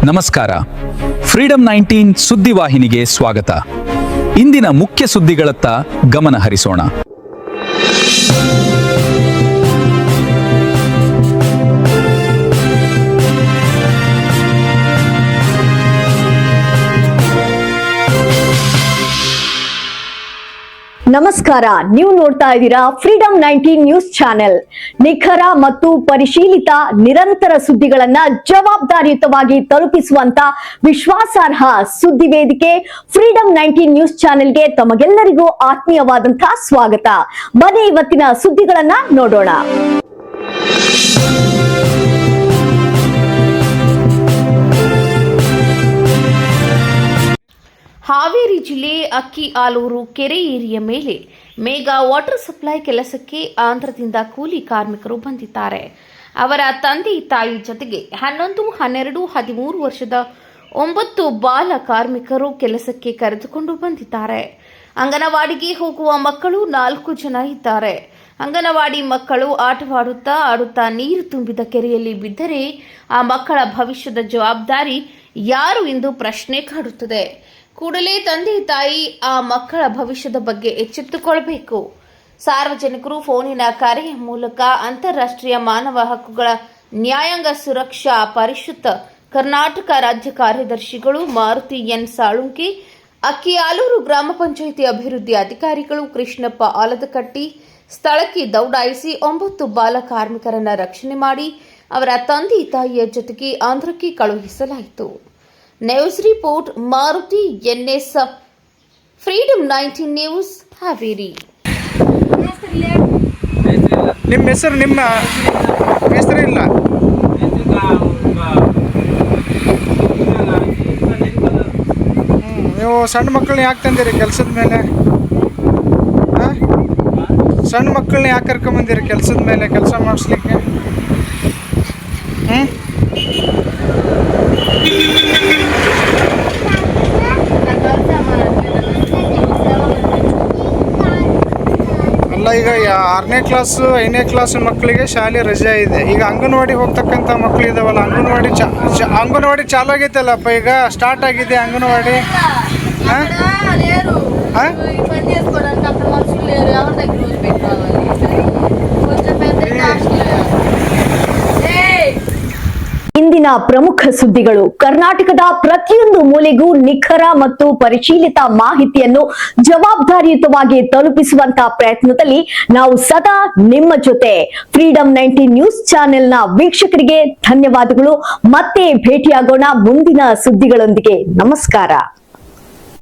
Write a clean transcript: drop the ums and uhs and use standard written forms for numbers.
ನಮಸ್ಕಾರ. ಫ್ರೀಡಂ 19 ಸುದ್ದಿವಾಹಿನಿಗೆ ಸ್ವಾಗತ. ಇಂದಿನ ಮುಖ್ಯ ಸುದ್ದಿಗಳತ್ತ ಗಮನ ಹರಿಸೋಣ. ನಮಸ್ಕಾರ, ನೀವು ನೋಡ್ತಾ ಇದ್ದೀರಾ ಫ್ರೀಡಂ 19 ನ್ಯೂಸ್ ಚಾನೆಲ್. ನಿಖರ ಮತ್ತು ಪರಿಶೀಲಿತ ನಿರಂತರ ಸುದ್ದಿಗಳನ್ನ ಜವಾಬ್ದಾರಿಯುತವಾಗಿ ತಲುಪಿಸುವಂತ ವಿಶ್ವಾಸಾರ್ಹ ಸುದ್ದಿ ವೇದಿಕೆ ಫ್ರೀಡಂ 19 ನ್ಯೂಸ್ ಚಾನೆಲ್ಗೆ ತಮಗೆಲ್ಲರಿಗೂ ಆತ್ಮೀಯವಾದಂತಹ ಸ್ವಾಗತ. ಬನ್ನಿ ಇವತ್ತಿನ ಸುದ್ದಿಗಳನ್ನ ನೋಡೋಣ. ಹಾವೇರಿ ಜಿಲ್ಲೆ ಅಕ್ಕಿ-ಆಲೂರು ಕೆರೆ ಏರಿಯ ಮೇಲೆ ಮೇಗಾ ವಾಟರ್ ಸಪ್ಲೈ ಕೆಲಸಕ್ಕೆ ಆಂಧ್ರದಿಂದ ಕೂಲಿ ಕಾರ್ಮಿಕರು ಬಂದಿದ್ದಾರೆ. ಅವರ ತಂದೆ ತಾಯಿ ಜೊತೆಗೆ 11, 12, 13 ವರ್ಷದ 9 ಬಾಲ ಕಾರ್ಮಿಕರು ಕೆಲಸಕ್ಕೆ ಕರೆದುಕೊಂಡು ಬಂದಿದ್ದಾರೆ. ಅಂಗನವಾಡಿಗೆ ಹೋಗುವ ಮಕ್ಕಳು 4 ಜನ ಇದ್ದಾರೆ. ಅಂಗನವಾಡಿ ಮಕ್ಕಳು ಆಡುತ್ತಾ ನೀರು ತುಂಬಿದ ಕೆರೆಯಲ್ಲಿ ಬಿದ್ದರೆ ಆ ಮಕ್ಕಳ ಭವಿಷ್ಯದ ಜವಾಬ್ದಾರಿ ಯಾರು ಎಂದು ಪ್ರಶ್ನೆ ಕಾಡುತ್ತದೆ. ಕೂಡಲೇ ತಂದೆ ತಾಯಿ ಆ ಮಕ್ಕಳ ಭವಿಷ್ಯದ ಬಗ್ಗೆ ಎಚ್ಚೆತ್ತುಕೊಳ್ಳಬೇಕು. ಸಾರ್ವಜನಿಕರು ಫೋನಿನ ಕರೆಯ ಮೂಲಕ ಅಂತಾರಾಷ್ಟ್ರೀಯ ಮಾನವ ಹಕ್ಕುಗಳ ನ್ಯಾಯಾಂಗ ಸುರಕ್ಷಾ ಪರಿಷತ್ ಕರ್ನಾಟಕ ರಾಜ್ಯ ಕಾರ್ಯದರ್ಶಿಗಳು ಮಾರುತಿ ಎನ್ ಸಾಳುಂಕೆ, ಅಕ್ಕಿ-ಆಲೂರು ಗ್ರಾಮ ಪಂಚಾಯಿತಿ ಅಭಿವೃದ್ಧಿ ಅಧಿಕಾರಿಗಳು ಕೃಷ್ಣಪ್ಪ ಆಲದಕಟ್ಟಿ ಸ್ಥಳಕ್ಕೆ ದೌಡಾಯಿಸಿ 9 ಬಾಲ ಕಾರ್ಮಿಕರನ್ನ ರಕ್ಷಣೆ ಮಾಡಿ ಅವರ ತಂದೆ ತಾಯಿಯ ಜೊತೆಗೆ ಆಂಧ್ರಕ್ಕೆ ಕಳುಹಿಸಲಾಯಿತು. News report Maruti N S, freedom 19 news, Haveri. ನಿಮ್ಮ ಹೆಸರು? ನಿಮ್ಮ ಹೆಸರಿಲ್ಲ. ನೀವು ಸಣ್ಣ ಮಕ್ಕಳನ್ನ ಯಾಕೆ ತಂದಿರಿ ಕೆಲಸದ ಮೇಲೆ? ಸಣ್ಣ ಮಕ್ಕಳನ್ನ ಯಾಕೆ ಕರ್ಕೊಂಬಂದಿರಿ ಕೆಲಸದ ಮೇಲೆ ಕೆಲಸ ಮಾಡಿಸ್ಲಿಕ್ಕೆ? ಅಲ್ಲ, ಈಗ 6ನೇ ಕ್ಲಾಸು 5ನೇ ಕ್ಲಾಸ್ ಮಕ್ಕಳಿಗೆ ಶಾಲೆ ರಜೆ ಇದೆ. ಈಗ ಅಂಗನವಾಡಿ ಹೋಗ್ತಕ್ಕಂಥ ಮಕ್ಕಳು ಇದಾವಲ್ಲ, ಅಂಗನವಾಡಿ ಚಾಲು ಆಗೈತಲ್ಲಪ್ಪ, ಈಗ ಸ್ಟಾರ್ಟ್ ಆಗಿದೆ ಅಂಗನವಾಡಿ. ಇಂದಿನ ಪ್ರಮುಖ ಸುದ್ದಿಗಳು. ಕರ್ನಾಟಕದ ಪ್ರತಿಯೊಂದು ಮೂಲೆಗೂ ನಿಖರ ಮತ್ತು ಪರಿಶೀಲಿತ ಮಾಹಿತಿಯನ್ನು ಜವಾಬ್ದಾರಿಯುತವಾಗಿ ತಲುಪಿಸುವಂತಹ ಪ್ರಯತ್ನದಲ್ಲಿ ನಾವು ಸದಾ ನಿಮ್ಮ ಜೊತೆ. ಫ್ರೀಡಂ 19 ನ್ಯೂಸ್ ಚಾನೆಲ್ನ ವೀಕ್ಷಕರಿಗೆ ಧನ್ಯವಾದಗಳು. ಮತ್ತೆ ಭೇಟಿಯಾಗೋಣ ಮುಂದಿನ ಸುದ್ದಿಗಳೊಂದಿಗೆ. ನಮಸ್ಕಾರ.